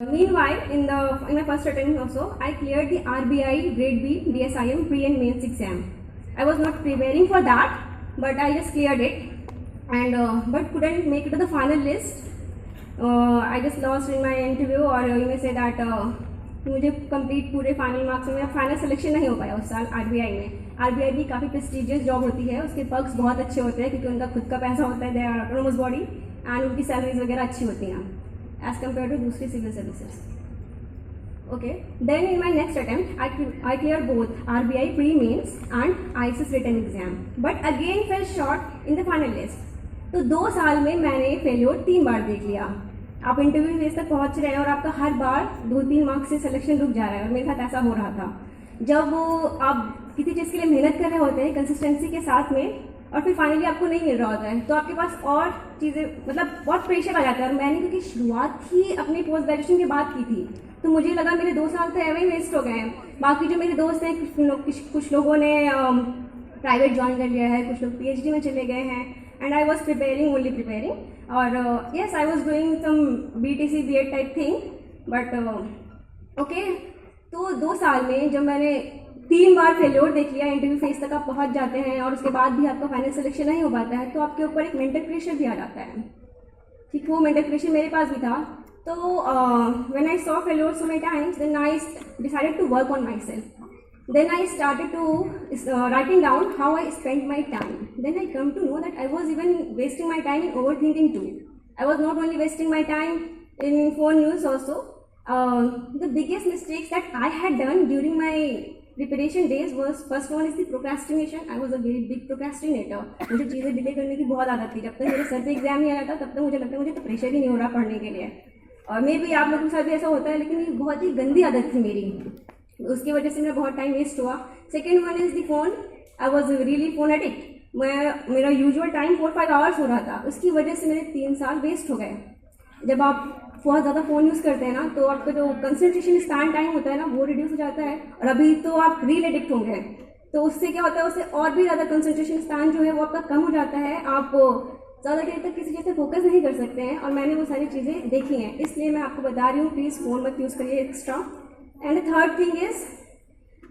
Meanwhile, in my first attempt also, I cleared the RBI Grade B DSIM pre and mains exam. I was not preparing for that, but I just cleared it, and but couldn't make it to the final list. I just lost in my interview, or you may say that मुझे complete पूरे final marks में final selection नहीं हो पाया उस साल RBI में। RBI भी काफ़ी प्रेस्टिजियस जॉब होती है, उसके पर्क्स बहुत अच्छे होते हैं क्योंकि उनका खुद का पैसा होता है, they are autonomous body, and उनकी सैलरीज वगैरह अच्छी होती हैं एज कम्पेयर टू दूसरी civil services. Okay, then in my next attempt, I cleared both RBI pre-mains and ICS written exam, but again fell short in the final list. तो 2 साल में मैंने फेल्योर 3 बार देख लिया। आप इंटरव्यू फेज तक पहुंच रहे हैं और आपका हर बार 2-3 मार्क्स से सिलेक्शन रुक जा रहा है, और मेरे साथ ऐसा हो रहा था। जब आप किसी चीज़ के लिए मेहनत कर रहे होते हैं कंसिस्टेंसी के साथ में, और फिर फाइनली आपको नहीं मिल रहा होता है, तो आपके पास और चीज़ें मतलब बहुत प्रेशर आ जाता है। और मैंने क्योंकि शुरुआत ही अपनी पोस्ट ग्रेजुएशन के बाद की थी, तो मुझे लगा मेरे 2 साल तो एवं ही वेस्ट हो गए हैं। बाकी जो मेरे दोस्त हैं, कुछ लोगों ने प्राइवेट ज्वाइन कर लिया है, कुछ लोग पीएचडी में चले गए हैं, and I was preparing only preparing, और yes I was doing some BTC BEd type thing, but okay. तो 2 साल में जब मैंने 3 बार फेल्योर देख लिया, इंटरव्यू फेज तक आप पहुंच जाते हैं और उसके बाद भी आपका फाइनल सिलेक्शन नहीं हो पाता है, तो आपके ऊपर एक मेंटल प्रेशर भी आ जाता है। ठीक, वो मेंटल प्रेशर मेरे पास भी था। So when I saw failure so many times, then I decided to work on myself. Then I started to writing down how I spent my time. Then I come to know that I was even wasting my time in overthinking too. I was not only wasting my time in phone use also. The biggest mistakes that I had done during my preparation days was, first one is the procrastination. I was a very big procrastinator. मुझे चीज़ें delay करने की बहुत आदत थी। जब तक मेरे सर पे एग्जाम नहीं आया था, तब तक मुझे लगता है मुझे तो प्रेशर ही नहीं हो रहा पढ़ने के लिए। और मे भी आप लोगों के साथ भी ऐसा होता है, लेकिन ये बहुत ही गंदी आदत थी मेरी, उसकी वजह से मेरा बहुत टाइम वेस्ट हुआ। Second one is the phone. I was really phone addict. मेरा यूजुअल टाइम 4-5 आवर्स हो रहा था, उसकी वजह से मेरे 3 साल वेस्ट हो गए। जब आप बहुत ज़्यादा फ़ोन यूज़ करते हैं ना, तो आपका जो कंसंट्रेशन स्पैन टाइम होता है ना, वो रिड्यूस हो जाता है। और अभी तो आप रील एडिक्ट होंगे, तो उससे क्या होता है, उससे और भी ज़्यादा कंसंट्रेशन स्पैन जो है वो आपका कम हो जाता है। आप ज़्यादा देर तक किसी चीज़ पे फोकस नहीं कर सकते हैं, और मैंने वो सारी चीज़ें देखी हैं, इसलिए मैं आपको बता रही हूँ, प्लीज़ फ़ोन मत यूज़ करिए extra. And third thing is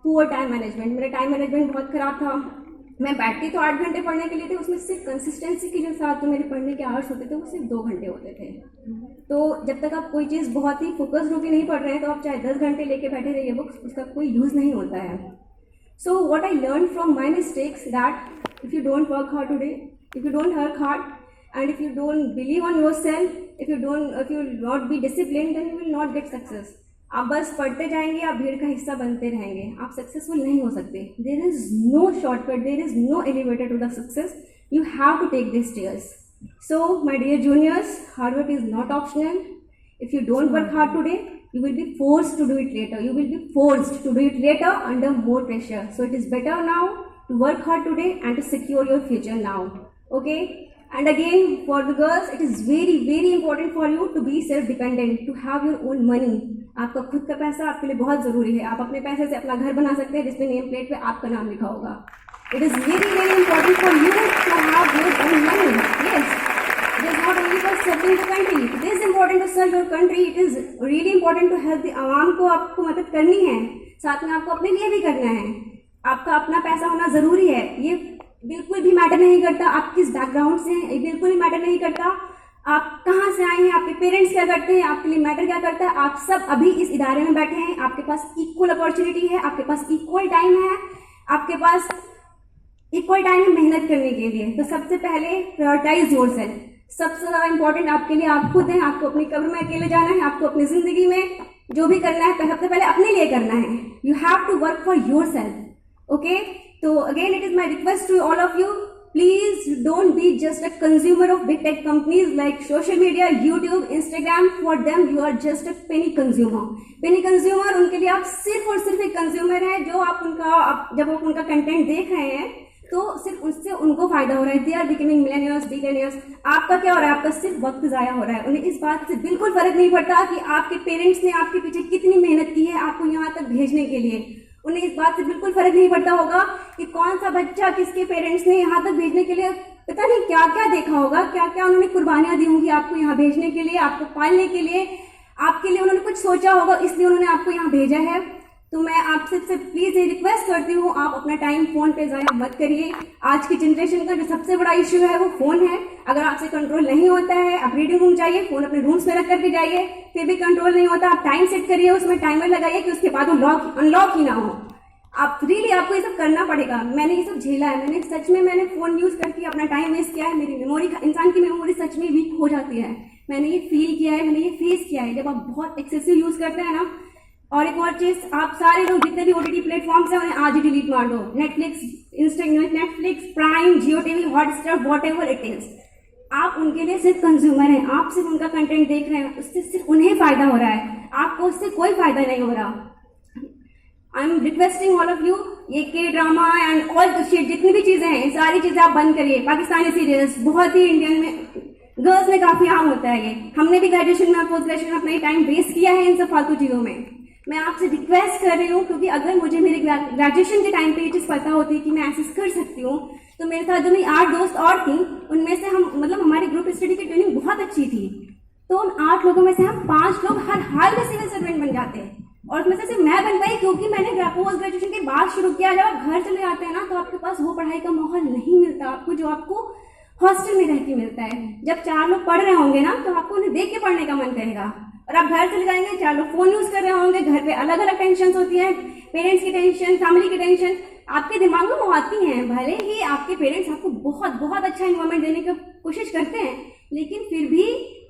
poor time management. मेरा टाइम मैनेजमेंट बहुत ख़राब था। मैं बैठती तो 8 घंटे पढ़ने के लिए थे, उसमें सिर्फ कंसिस्टेंसी के जो साथ जो मेरे पढ़ने के आवर्स होते थे वो सिर्फ 2 घंटे होते थे। तो जब तक आप कोई चीज़ बहुत ही फोकस होकर नहीं पढ़ रहे हैं, तो आप चाहे 10 घंटे लेके बैठे रहिए बुक्स, उसका कोई यूज़ नहीं होता है। So what I learn from my mistakes that if you don't work hard today, if you don't work hard, and if you don't believe on yourself, if you will not be disciplined, then you will not get success. आप बस पढ़ते जाएंगे, आप भीड़ का हिस्सा बनते रहेंगे, आप सक्सेसफुल नहीं हो सकते। There is no shortcut, there is no elevator to the success. You have to take these stairs. So my dear juniors, hard work is not optional. If you don't work hard today, you will be forced to do it later. You will be forced to do it later under more pressure. So it is better now to work hard today and to secure your future now. Okay? And again, for the girls, it is very, very important for you to be self-dependent, to have your own money. आपका खुद का पैसा आपके लिए बहुत ज़रूरी है। आप अपने पैसे से अपना घर बना सकते हैं, जिसमें नेम प्लेट पे आपका नाम लिखा होगा। It is very, very important for you to have your own money. Yes, it is not only for serving the country. It is important to serve your country. It is really important to help the आवाम को आपको मदद करनी है, साथ में आपको अपने लिए भी करना है। आपका अपना पैसा होना ज़रूरी है। ये बिल्कुल भी मैटर नहीं करता आप किस बैकग्राउंड से हैं, ये बिल्कुल भी मैटर नहीं करता आप कहाँ से आए हैं, आपके पेरेंट्स क्या करते हैं, आपके लिए मैटर क्या करता है। आप सब अभी इस इदारे में बैठे हैं, आपके पास इक्वल अपॉर्चुनिटी है, आपके पास इक्वल टाइम है, आपके पास इक्वल टाइम है मेहनत करने के लिए। तो सबसे पहले प्रायोरिटाइज योरसेल्फ। सबसे ज़्यादा इंपॉर्टेंट आपके लिए आप खुद हैं। आपको अपनी कब्र में अकेले जाना है, आपको अपनी ज़िंदगी में जो भी करना है सबसे पहले अपने लिए करना है। You have to work for your self. Okay, so again it is my request to all of you, please don't be just a consumer of big tech companies like social media, YouTube, Instagram. For them you are just a penny consumer. उनके लिए आप सिर्फ और सिर्फ एक consumer है, जो जब आप उनका कंटेंट देख रहे हैं तो सिर्फ उससे उनको फायदा हो रहा है। They are becoming millionaires, billionaires. आपका क्या हो रहा है, आपका सिर्फ वक्त जाया हो रहा है। उन्हें इस बात से बिल्कुल फर्क नहीं पड़ता कि आपके पेरेंट्स ने आपके पीछे कितनी मेहनत की है आपको यहाँ तक भेजने के लिए। उन्हें इस बात से बिल्कुल फर्क नहीं पड़ता होगा कि कौन सा बच्चा किसके पेरेंट्स ने यहाँ तक भेजने के लिए पता नहीं क्या क्या देखा होगा, क्या क्या उन्होंने कुर्बानियां दी होंगी आपको यहाँ भेजने के लिए, आपको पालने के लिए, आपके लिए उन्होंने कुछ सोचा होगा, इसलिए उन्होंने आपको यहाँ भेजा है। तो मैं आपसे प्लीज ये रिक्वेस्ट करती हूँ, आप अपना टाइम फोन पे ज़ाया मत करिए। आज की जनरेशन का जो सबसे बड़ा इश्यू है वो फोन है। अगर आपसे कंट्रोल नहीं होता है, आप रीडिंग रूम जाइए, फोन अपने रूम्स में रख करके जाइए, फिर भी कंट्रोल नहीं होता, आप टाइम सेट करिए, उसमें टाइमर लगाइए कि उसके बाद वो लॉक अनलॉक ही ना हो। आप रियली आपको ये सब करना पड़ेगा। मैंने ये सब झेला है, मैंने सच में फोन यूज करके अपना टाइम वेस्ट किया है। मेरी मेमोरी, इंसान की मेमोरी सच में वीक हो जाती है। मैंने ये फील किया है, मैंने ये फेस किया है। जब आप बहुत एक्सेसिव यूज करते हैं ना, और एक और चीज, आप सारे लोग जितने भी ओटीटी प्लेटफॉर्म्स हैं उन्हें आज ही डिलीट मार दो। Netflix, prime, Jio TV, Hotstar, whatever it is, आप उनके लिए सिर्फ कंज्यूमर हैं। आप सिर्फ उनका कंटेंट देख रहे हैं, उससे सिर्फ उन्हें फायदा हो रहा है, आपको उससे कोई फायदा नहीं हो रहा। I am requesting all of you, ये के drama and all the shit, जितनी भी चीजें हैं, सारी चीजें आप बंद करिए। पाकिस्तानी सीरियल्स बहुत ही इंडियन में, गर्ल्स में काफी आम होता है ये। हमने भी ग्रेजुएशन में, पोस्ट ग्रेजुएशन में अपना टाइम वेस्ट किया है इन सब फालतू चीजों में। मैं आपसे रिक्वेस्ट कर रही हूँ, क्योंकि अगर मुझे मेरे ग्रेजुएशन के टाइम पे ये चीज पता होती कि मैं ऐसे कर सकती हूँ, तो मेरे साथ जो मेरी 8 दोस्त और थी, उनमें से हम, मतलब हमारी ग्रुप स्टडी की ट्रेनिंग बहुत अच्छी थी, तो उन 8 लोगों में से हम 5 लोग हर हाल में सिविल सर्वेंट बन जाते हैं। और उसमें से सिर्फ मैं बन गई क्योंकि मैंने पोस्ट ग्रेजुएशन के बाद शुरू किया। जब आप घर चले आते हैं ना, तो आपके पास वो पढ़ाई का माहौल नहीं मिलता आपको जो आपको हॉस्टल में रह के मिलता है। जब 4 लोग पढ़ रहे होंगे ना, तो आपको उन्हें देख के पढ़ने का मन करेगा। और आप घर चले जाएंगे, 4 लोग फोन यूज कर रहे होंगे, घर पे अलग अलग टेंशन होती है, पेरेंट्स की टेंशन, फैमिली की टेंशन आपके दिमाग में वो आती हैं। भले ही आपके पेरेंट्स आपको बहुत बहुत अच्छा इन्वायरमेंट देने की कोशिश करते हैं, लेकिन फिर भी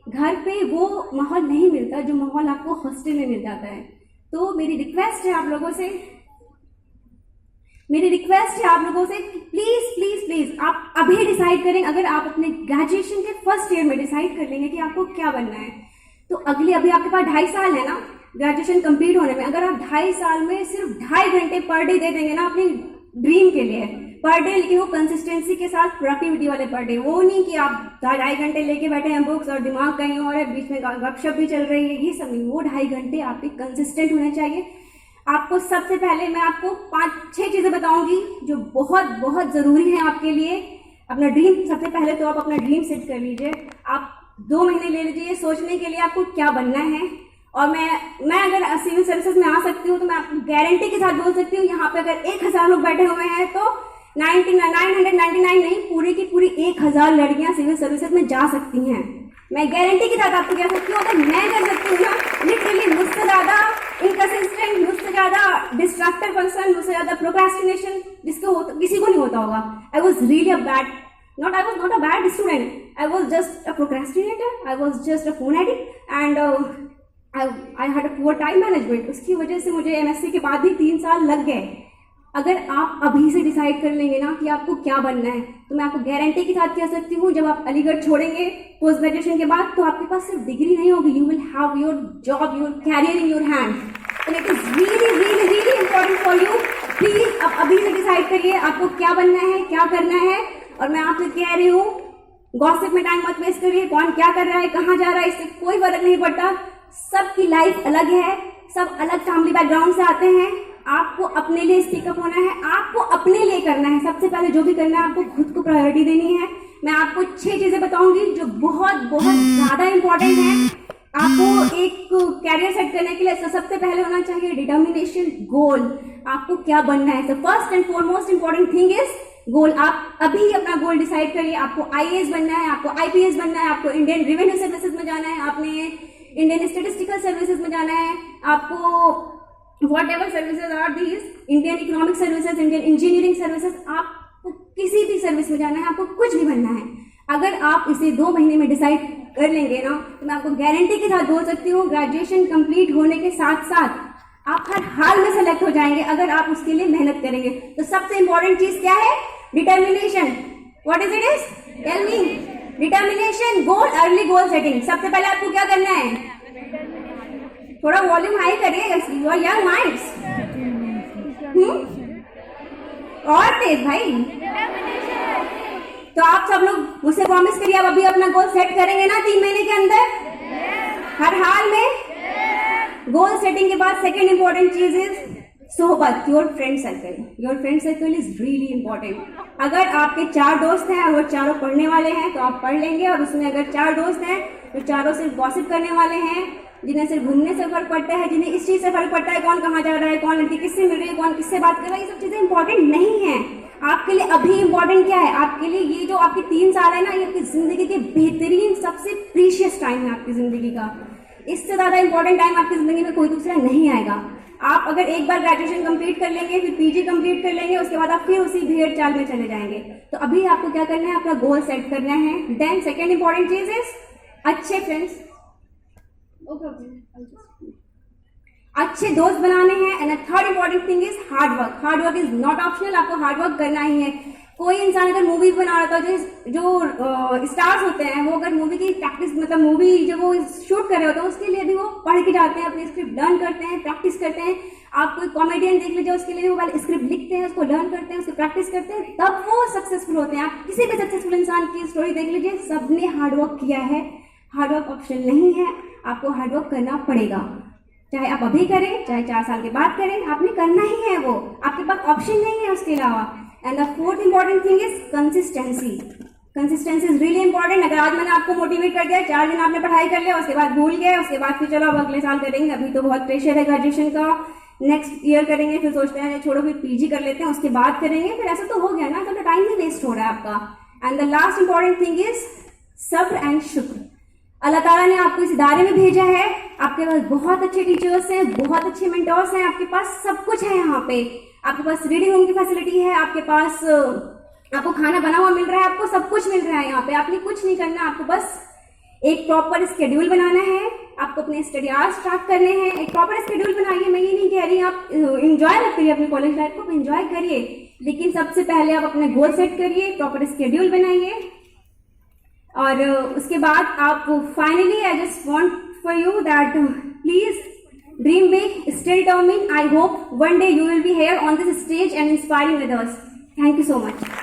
घर पे वो माहौल नहीं मिलता जो माहौल आपको हॉस्टल में मिल जाता है। तो मेरी रिक्वेस्ट है आप लोगों से, प्लीज प्लीज प्लीज आप अभी डिसाइड करें। अगर आप अपने ग्रेजुएशन के फर्स्ट ईयर में डिसाइड कर लेंगे कि आपको क्या बनना है, तो अगले, अभी आपके पास 2.5 साल है ना ग्रेजुएशन कंप्लीट होने में, अगर आप 2.5 साल में सिर्फ 2.5 घंटे पर डे दे देंगे ना अपनी ड्रीम के लिए पर डे, लेकिन वो कंसिस्टेंसी के साथ प्रोडक्टिविटी वाले पर डे, वो नहीं कि आप 2.5 घंटे लेके बैठे हैं बुक्स और दिमाग कहीं और है, बीच में गपशप भी चल रही है, ये सब नहीं। वो 2.5 घंटे आपके कंसिस्टेंट होने चाहिए। आपको सबसे पहले मैं आपको 5-6 चीजें बताऊंगी जो बहुत बहुत जरूरी है आपके लिए। अपना ड्रीम, सबसे पहले तो आप अपना ड्रीम सेट कर लीजिए। आप 2 महीने ले लीजिए सोचने के लिए आपको क्या बनना है। और मैं अगर सिविल सर्विसेज में आ सकती हूँ, तो मैं आपको गारंटी के साथ बोल सकती हूँ, यहाँ पे अगर 1000 लोग बैठे हुए हैं तो 999 नहीं, पूरी की पूरी 1000 लड़कियां सिविल सर्विसेज में जा सकती हैं। मैं गारंटी के साथ आपको कह सकती हूँ, अगर मैं कर सकती हूँ ना, लिटरली मुझसे ज्यादा इनकंसिस्टेंट, मुझसे ज्यादा डिस्ट्रैक्टर पर्सन, मुझसे ज्यादा प्रोक्रेस्टिनेशन किसी को नहीं होता होगा। I was really a bad, I was not a bad student. I was just a procrastinator. I was just a phone addict, and I had a poor time management. उसकी वजह से मुझे MSc के बाद ही 3 साल लग गए। अगर आप अभी से डिसाइड कर लेंगे ना कि आपको क्या बनना है, तो मैं आपको गारंटी के साथ कह सकती हूँ, जब आप अलीगढ़ छोड़ेंगे पोस्ट ग्रेजुएशन के बाद, तो आपके पास सिर्फ डिग्री नहीं होगी, you will have your job, your career in your hand. And it is really really really important for you. Please आप अभी से डिसाइड करिए आपको क्या बनना है, क्या करना है। और मैं आपसे कह रही हूँ, गॉसिप में टाइम मत वेस्ट करिए। कौन क्या कर रहा है, कहाँ जा रहा है, इससे कोई फर्क नहीं पड़ता। सबकी लाइफ अलग है, सब अलग फैमिली बैकग्राउंड से आते हैं। आपको अपने लिए स्पीकअप होना है, आपको अपने लिए करना है। सबसे पहले जो भी करना है, आपको खुद को प्रायोरिटी देनी है। मैं आपको 6 चीजें बताऊंगी जो बहुत बहुत ज्यादा इंपॉर्टेंट है आपको एक कैरियर सेट करने के लिए। सबसे पहले होना चाहिए डिटर्मिनेशन, गोल। आपको क्या बनना है, तो first and foremost important thing is goal. आप अभी अपना गोल डिसाइड करिए। आपको IAS बनना है, आपको IPS बनना है, आपको इंडियन रेवेन्यू सर्विसेज में जाना है, आपने इंडियन स्टेटिस्टिकल सर्विसेज में जाना है, आपको whatever services are these, Indian economic services, Indian engineering services, आपको किसी भी सर्विस में जाना है, आपको कुछ भी बनना है। अगर आप इसे 2 महीने में डिसाइड कर लेंगे ना, तो मैं आपको गारंटी के साथ बोल सकती हूँ, ग्रेजुएशन कंप्लीट होने के साथ साथ आप हर हाल में सेलेक्ट हो जाएंगे, अगर आप उसके लिए मेहनत करेंगे। तो सबसे इंपॉर्टेंट चीज क्या है, determination. What is it is, tell me. Determination, goal, early goal setting. सबसे पहले आपको क्या करना है, थोड़ा वॉल्यूम हाई करिए, योर यंग माइंड्स। और तेज भाई। तो आप सब लोग मुझसे प्रॉमिस करिए, आप अभी अपना गोल सेट करेंगे ना 3 महीने के अंदर, हर हाल में। गोल सेटिंग के बाद सेकेंड इंपॉर्टेंट चीज इज सोहबत, your friend circle. Your friend circle is really important. अगर आपके 4 दोस्त हैं और वो चारों पढ़ने वाले हैं, तो आप पढ़ लेंगे। और उसमें अगर 4 दोस्त हैं तो चारों से गॉसिप करने वाले हैं, जिन्हें सिर्फ घूमने से फर्क पड़ता है, जिन्हें इस चीज़ से फर्क पड़ता है कौन कहाँ जा रहा है, कौन लड़की किससे मिल रही है, कौन किससे बात कर रहा है, ये सब चीज़ें इंपॉर्टेंट नहीं है। आपके लिए अभी इंपॉर्टेंट क्या है? आपके लिए ये जो आपके 3 साल है ना, ये आपकी जिंदगी के बेहतरीन सबसे प्रीशियस टाइम है आपकी जिंदगी का। इससे ज़्यादा इंपॉर्टेंट टाइम आपकी जिंदगी में कोई दूसरा नहीं आएगा। आप अगर एक बार ग्रेजुएशन कंप्लीट कर लेंगे, फिर पीजी कंप्लीट कर लेंगे, उसके बाद आप फिर उसी भेड़ चाल में चले जाएंगे। तो अभी आपको क्या करना है? अपना गोल सेट करना है। देन सेकेंड इंपॉर्टेंट चीज इज अच्छे फ्रेंड्स, अच्छे दोस्त बनाने हैं। And third important thing is hard work. Hard work is not optional, आपको हार्ड वर्क करना ही है। कोई इंसान अगर मूवी बना रहा था, जो स्टार्स होते हैं, वो अगर मूवी की प्रैक्टिस, मतलब मूवी जब वो शूट कर रहे होते हैं, उसके लिए भी वो पढ़ के जाते हैं, अपनी स्क्रिप्ट लर्न करते हैं, प्रैक्टिस करते हैं। आप कोई कॉमेडियन देख लीजिए, उसके लिए वो पहले स्क्रिप्ट लिखते हैं, उसको लर्न करते हैं, उसकी प्रैक्टिस करते हैं, तब वो सक्सेसफुल होते हैं। आप किसी भी सक्सेसफुल इंसान की स्टोरी देख लीजिए, सबने हार्ड वर्क किया है। हार्ड वर्क ऑप्शन नहीं है, आपको हार्ड वर्क करना पड़ेगा। चाहे आप अभी करें, चाहे 4 साल के बाद करें, आपने करना ही है वो, आपके पास ऑप्शन नहीं है उसके अलावा। And the fourth important thing is consistency. Consistency is really important. अगर आज मैंने आपको मोटिवेट कर दिया, 4 दिन आपने पढ़ाई कर लिया, उसके बाद भूल गए, उसके बाद फिर चलो अब अगले साल करेंगे, अभी तो बहुत प्रेशर है ग्रेजुएशन का, नेक्स्ट ईयर करेंगे, फिर सोचते हैं छोड़ो फिर पीजी कर लेते हैं, उसके बाद करेंगे, फिर ऐसा तो हो गया ना, तो टाइम ही वेस्ट हो रहा है आपका। And the last important thing is सब्र एंड शुक्र। अल्लाह ताला ने आपको इस इदारे में भेजा है, आपके पास बहुत अच्छे टीचर्स हैं, बहुत अच्छे मेंटर्स हैं, आपके पास सब कुछ है यहाँ पे। आपके पास रीडिंग रूम की फैसिलिटी है, आपके पास आपको खाना बना हुआ मिल रहा है, आपको सब कुछ मिल रहा है यहाँ पे। आपने कुछ नहीं करना, आपको बस एक प्रॉपर स्केड्यूल बनाना है, आपको अपने स्टडी आवर्स स्टार्ट करने हैं। एक प्रॉपर स्केड्यूल बनाइए। मैं ये नहीं कह रही आप इंजॉय मत करिए अपनी कॉलेज लाइफ को, इंजॉय करिए, लेकिन सबसे पहले आप अपने गोल सेट करिए, प्रॉपर स्केड्यूल बनाइए, और उसके बाद आप finally I just want for you that please dream big, stay determined. I hope one day you will be here on this stage and inspiring others. Thank you so much.